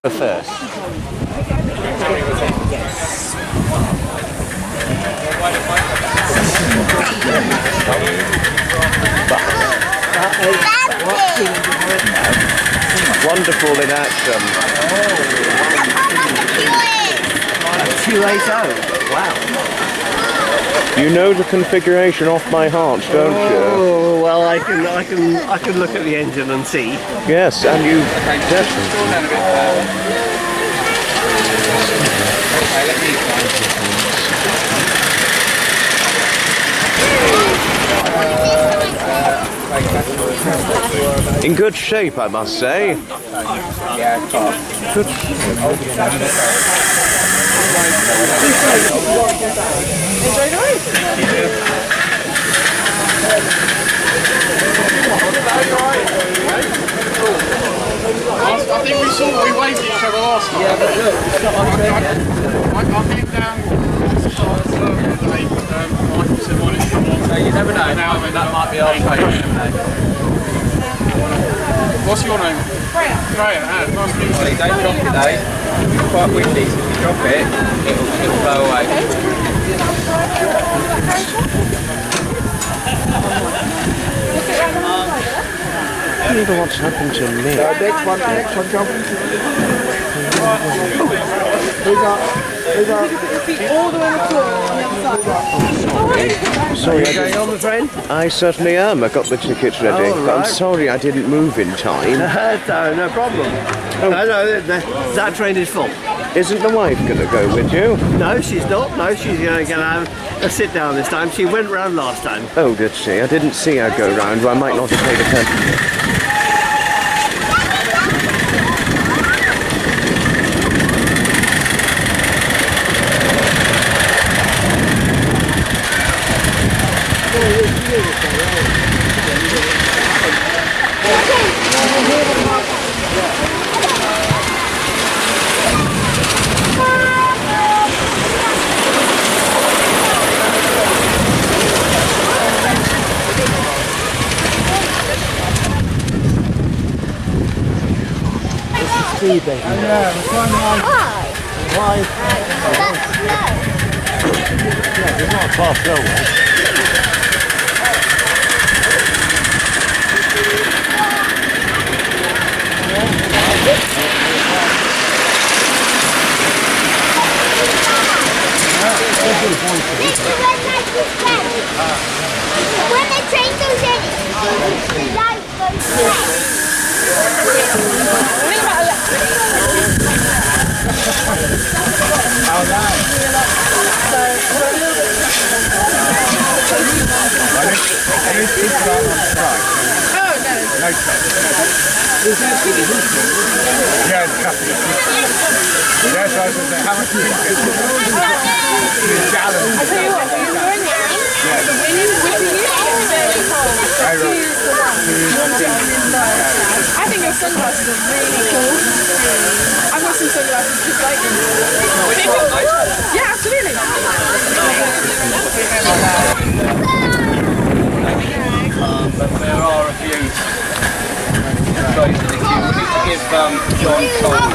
First. Wonderful in action. 280. Wow. You know the configuration off by heart, don't you? Oh well, I can look at the engine and see. Yes, and you definitely. In good shape, I must say. Good. I think we saw we waved each other last time. Yeah, but look, it's not on train yet. I came down the start of the day, Michael said, why don't you come on? So you never know, that might be our train. What's your name? Freya. Freya, nice to meet you. Don't drop it though, it's quite windy, so if you drop it, it'll blow away. I don't know what's happened to me. Next one, John. All the way Sorry, Are you going on the train? I certainly am. I got the tickets ready. Oh, But I'm right. sorry I didn't move in time. No problem. No, that train is full. Isn't the wife going to go with you? No, she's not. No, she's going to have a sit down this time. She went round last time. Oh, did she? I didn't see her go round. I might not have paid attention. Baby. Yeah, we're trying to why? Yeah, it's not far away. When the train goes in, the light goes I think your sunglasses are really cool. I've got some sunglasses just like them. Yeah, absolutely. But there are a few. We need to give John Cole